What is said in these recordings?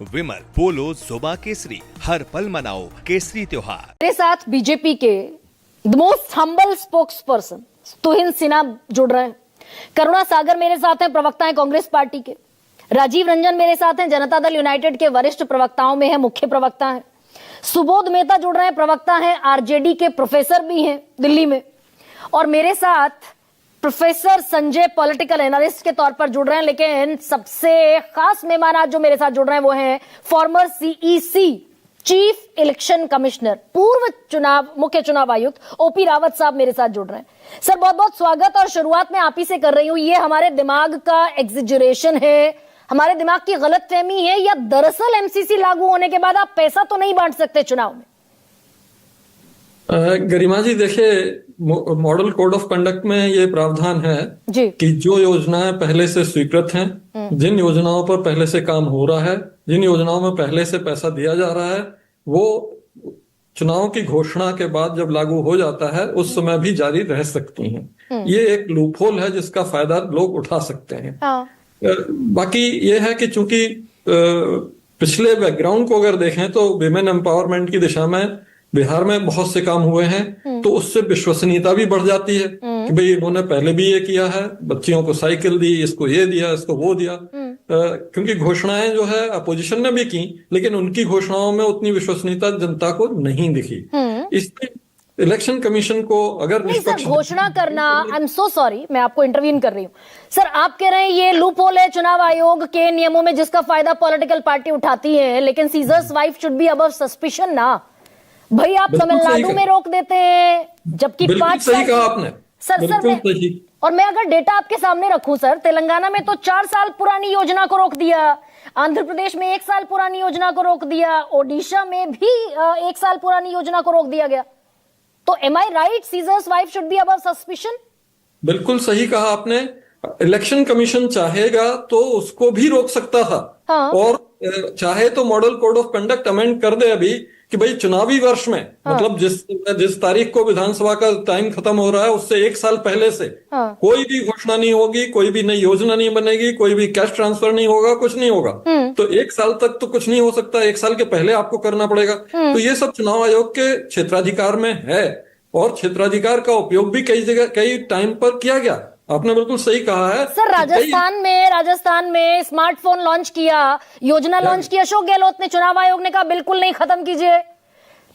विमल पोलो जुबा केसरी, हर पल मनाओ केसरी त्योहार। मेरे साथ बीजेपी के the most humble spokesperson Tuhin Sinha जुड़ रहे हैं। करुणा सागर मेरे साथ हैं, प्रवक्ता हैं कांग्रेस पार्टी के। राजीव रंजन मेरे साथ हैं, जनता दल यूनाइटेड के वरिष्ठ प्रवक्ताओं में है, मुख्य प्रवक्ता हैं। सुबोध मेहता जुड़ रहे हैं, प्रवक्ता हैं, आरजेडी के प्रोफेसर भी हैं दिल्ली में। और मेरे साथ प्रोफेसर संजय पॉलिटिकल एनालिस्ट के तौर पर जुड़ रहे हैं। लेकिन सबसे खास मेहमान आज जो मेरे साथ जुड़ रहे हैं वो हैं farmer CEC, chief election commissioner, पूर्व मुख्य चुनाव आयुक्त ओपी रावत साहब मेरे साथ जुड़ रहे हैं। सर बहुत बहुत स्वागत। और शुरुआत में आप ही से कर रही हूं, ये हमारे दिमाग का एग्जिजरेशन है, हमारे दिमाग की गलतफहमी है, या दरअसल एमसीसी लागू होने के बाद आप पैसा तो नहीं बांट सकते चुनाव में? गरिमा जी देखिए, मॉडल कोड ऑफ कंडक्ट में ये प्रावधान है कि जो योजनाएं पहले से स्वीकृत हैं, जिन योजनाओं पर पहले से काम हो रहा है, जिन योजनाओं में पहले से पैसा दिया जा रहा है, वो चुनाव की घोषणा के बाद जब लागू हो जाता है उस समय भी जारी रह सकती हैं। ये एक लूपहोल है जिसका फायदा लोग उठा सकते हैं। बाकी ये है कि चूंकि पिछले बैकग्राउंड को अगर देखें तो विमेन एम्पावरमेंट की दिशा में बिहार में बहुत से काम हुए हैं, तो उससे विश्वसनीयता भी बढ़ जाती है कि भाई इन्होंने पहले भी ये किया है, बच्चियों को साइकिल दी, इसको ये दिया, इसको वो दिया। क्योंकि घोषणाएं जो है अपोजिशन ने भी की, लेकिन उनकी घोषणाओं में उतनी विश्वसनीयता जनता को नहीं दिखी। इसलिए इलेक्शन कमीशन को अगर निष्पक्ष घोषणा करना, आई एम सो सॉरी, मैं आपको इंटरवीन कर रही हूँ सर, आप कह रहे हैं ये लूप होल है चुनाव आयोग के नियमों में जिसका फायदा पॉलिटिकल पार्टी उठाती है, लेकिन seizures wife should be above suspicion ना। भाई आप तमिलनाडु में रोक देते हैं, जबकि 5 सही कहा आपने सर। और मैं अगर डेटा आपके सामने रखूं सर, तेलंगाना में तो 4 साल पुरानी योजना को रोक दिया, आंध्र प्रदेश में 1 साल पुरानी योजना को रोक दिया, ओडिशा में भी 1 साल पुरानी योजना को रोक दिया गया। तो am I right, Caesar's wife should be above suspicion? बिल्कुल सही कहा आपने। इलेक्शन कमीशन चाहेगा तो उसको भी रोक सकता था। और चाहे तो model code of conduct amend कर दे अभी कि भाई चुनावी वर्ष में, मतलब जिस तारीख को विधानसभा का टाइम खत्म हो रहा है उससे 1 साल पहले से कोई भी घोषणा नहीं होगी, कोई भी नई योजना नहीं बनेगी, कोई भी कैश ट्रांसफर नहीं होगा, कुछ नहीं होगा। तो 1 साल तक तो कुछ नहीं हो सकता, 1 साल के पहले आपको करना पड़ेगा। तो ये सब चुनाव आयोग के क्षेत्राधिकार में है, और क्षेत्राधिकार का उपयोग भी कई जगह कई टाइम पर किया गया। आपने बिल्कुल सही कहा है सर। राजस्थान में स्मार्टफोन लॉन्च किया, योजना लॉन्च की अशोक गहलोत ने, चुनाव आयोग ने कहा बिल्कुल नहीं, खत्म कीजिए।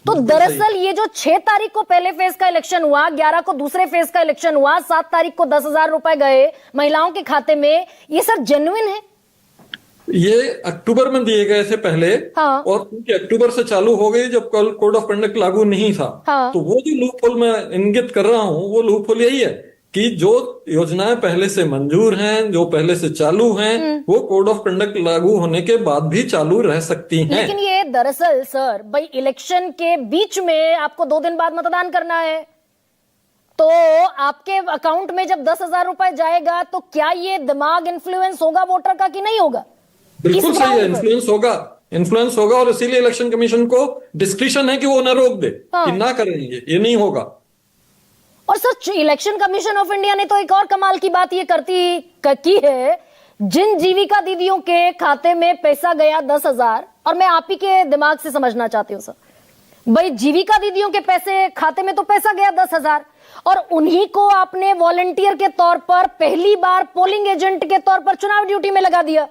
तो दरअसल ये जो 6 तारीख को पहले फेज का इलेक्शन हुआ, 11 को दूसरे फेज का इलेक्शन हुआ, 7 तारीख को 10,000 रुपए गए महिलाओं के खाते में, ये सर जेन्युइन है? ये अक्टूबर में दिए गए थे पहले। और क्योंकि अक्टूबर से चालू हो गई जब कल कोड ऑफ कंडक्ट लागू नहीं था। तो वो जो लूप होल मैं इंगित कर रहा हूं, वो लूप होल यही है कि जो योजनाएं पहले से मंजूर हैं, जो पहले से चालू हैं, वो कोड ऑफ कंडक्ट लागू होने के बाद भी चालू रह सकती हैं। लेकिन ये दरअसल सर भाई इलेक्शन के बीच में आपको 2 दिन बाद मतदान करना है, तो आपके अकाउंट में जब 10,000 रुपए जाएगा तो क्या ये दिमाग इन्फ्लुएंस होगा वोटर का कि नहीं होगा? बिल्कुल सही है, इन्फ्लुएंस होगा। और इसीलिए इलेक्शन कमीशन को डिस्क्रिशन है कि वो ना रोक दे, कि ना करेंगे, ये नहीं होगा। और sir election commission of India ने तो एक और कमाल की बात ये की है, जिन जीविका दीदियों के खाते में पैसा गया 10,000, और मैं आप ही के दिमाग से समझना चाहती हूँ सर, भाई जीविका दीदियों के पैसे खाते में तो पैसा गया 10,000, और उन्हीं को आपने वॉलंटियर के तौर पर पहली बार पोलिंग एजेंट के तौर पर चुनाव ड्यूटी में लगा दिया।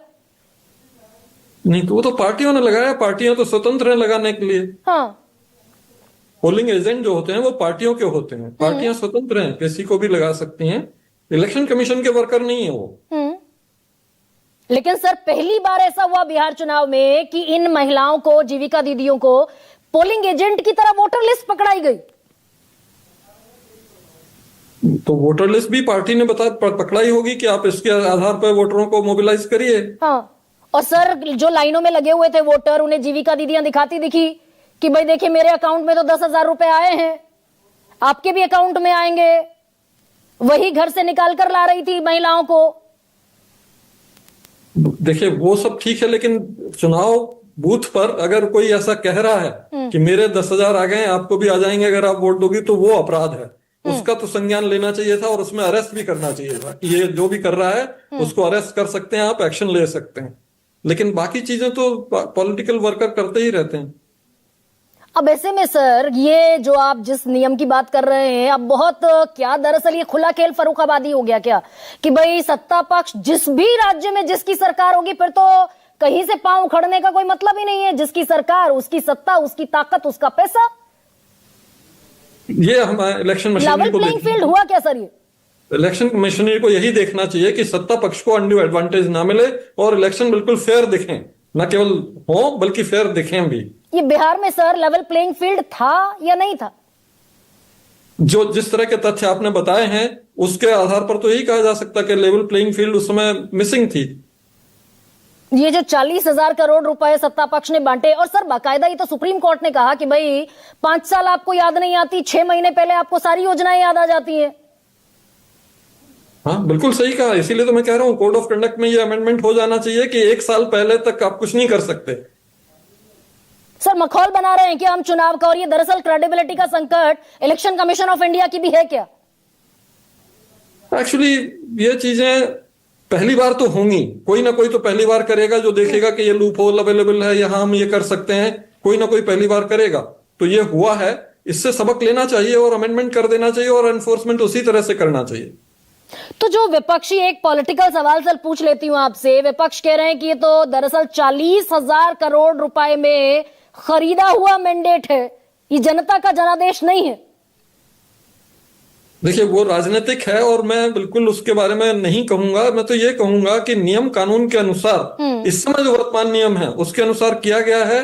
नहीं तो वो तो पार्टियों ने लगाया, पार्टियां तो स्वतंत्र हैं लगाने के लिए। पोलिंग एजेंट जो होते हैं वो पार्टियों के होते हैं, पार्टियां स्वतंत्र हैं, किसी को भी लगा सकती हैं, इलेक्शन कमीशन के वर्कर नहीं है वो। लेकिन सर पहली बार ऐसा हुआ बिहार चुनाव में कि इन महिलाओं को, जीविका दीदियों को पोलिंग एजेंट की तरह वोटर लिस्ट पकड़ाई गई। तो वोटर लिस्ट भी पार्टी ने पकड़ाई होगी कि आप इसके आधार पर वोटरों को मोबिलाइज करिए। और सर जो लाइनों में लगे हुए थे वोटर, उन्हें जीविका दीदियां दिखाती दिखी कि भाई देखिए मेरे अकाउंट में तो 10,000 रुपए आए हैं, आपके भी अकाउंट में आएंगे। वही घर से निकाल कर ला रही थी महिलाओं को। देखिए वो सब ठीक है, लेकिन चुनाव बूथ पर अगर कोई ऐसा कह रहा है कि मेरे 10,000 आ गए, आपको भी आ जाएंगे अगर आप वोट दोगी, तो वो अपराध है। उसका तो संज्ञान लेना चाहिए था और उसमें अरेस्ट भी करना चाहिए था। ये जो भी कर रहा है उसको अरेस्ट कर सकते हैं आप, एक्शन ले सकते हैं। लेकिन बाकी चीजें तो पॉलिटिकल वर्कर करते ही रहते हैं। अब ऐसे में सर, ये जो आप जिस नियम की बात कर रहे हैं, अब बहुत क्या दरअसल ये खुला खेल फर्रुखाबादी हो गया क्या, कि भाई सत्ता पक्ष जिस भी राज्य में जिसकी सरकार होगी, फिर तो कहीं से पांव उखड़ने का कोई मतलब ही नहीं है। जिसकी सरकार, उसकी सत्ता, उसकी ताकत, उसका पैसा। ये हमारे इलेक्शन मशीनरी को प्लेइंग फील्ड हुआ क्या सर? ये इलेक्शन मशीनरी को यही देखना चाहिए कि सत्ता पक्ष को अनड्यू एडवांटेज ना मिले और इलेक्शन बिल्कुल फेयर दिखें, न केवल हो बल्कि फेयर दिखें भी। ये बिहार में सर लेवल प्लेइंग फील्ड था या नहीं था? जो जिस तरह के तथ्य आपने बताए हैं उसके आधार पर तो यही कहा जा सकता कि लेवल प्लेइंग फील्ड उस समय मिसिंग थी। ये जो 40,000 करोड़ रुपए सत्ता पक्ष ने बांटे, और सर बाकायदा ये तो सुप्रीम कोर्ट ने कहा कि भाई 5 साल आपको याद नहीं आती, 6 महीने पहले आपको सारी योजनाएं याद आ जाती हैं। हाँ, बिल्कुल सही कहा। इसीलिए तो मैं कह रहा हूं कोड ऑफ कंडक्ट में ये अमेंडमेंट हो जाना चाहिए कि 1 साल पहले तक आप कुछ नहीं कर सकते। सर मखौल बना रहे हैं कि हम चुनाव का, और ये दरअसल क्रेडिबिलिटी का संकट इलेक्शन कमीशन ऑफ इंडिया की भी है क्या? एक्चुअली ये चीजें पहली बार तो होंगी, कोई ना कोई तो पहली बार करेगा जो देखेगा कि ये लूप होल अवेलेबल है, यहां हम ये कर सकते हैं, कोई ना कोई पहली बार करेगा। तो ये हुआ है, इससे सबक लेना चाहिए और अमेंडमेंट कर देना चाहिए और एनफोर्समेंट उसी तरह से करना चाहिए। तो जो विपक्षी, एक पॉलिटिकल सवाल सर पूछ लेती हूं आपसे, विपक्ष कह रहे हैं कि ये तो दरअसल 40,000 करोड़ रुपए में खरीदा हुआ मैंडेट है, ये जनता का जनादेश नहीं है। देखिए वो राजनीतिक है और मैं बिल्कुल उसके बारे में नहीं कहूंगा। मैं तो ये कहूंगा कि नियम कानून के अनुसार इस समय जो वर्तमान नियम है उसके अनुसार किया गया है,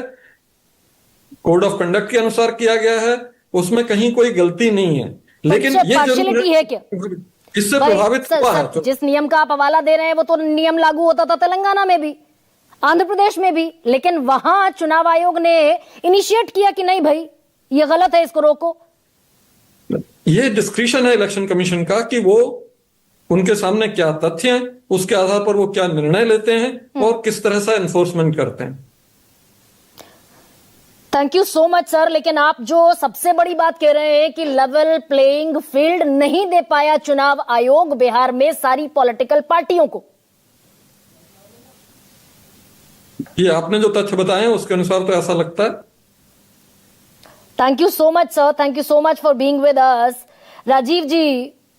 कोड ऑफ कंडक्ट के अनुसार किया गया है, उसमें कहीं कोई गलती नहीं है। लेकिन ये जरूर है क्या इससे प्रभावित हुआ है तो जिस नियम का आप हवाला दे रहे हैं वो तो नियम लागू होता था तेलंगाना में भी, आंध्र प्रदेश में भी, लेकिन वहां चुनाव आयोग ने इनिशिएट किया कि नहीं भाई ये गलत है, इसको रोको। ये डिस्क्रिशन है इलेक्शन कमीशन का कि वो उनके सामने क्या तथ्य हैं, उसके आधार पर वो क्या निर्णय लेते हैं और किस तरह से एनफोर्समेंट करते हैं। Thank you so much sir. लेकिन आप जो सबसे बड़ी बात कह रहे हैं कि लेवल प्लेइंग फील्ड नहीं दे पाया चुनाव आयोग बिहार में सारी पॉलिटिकल पार्टियों को, ये आपने जो तथ्य बताए हैं उसके अनुसार तो ऐसा लगता है। Thank you so much sir, thank you so much for being with us. Rajiv ji,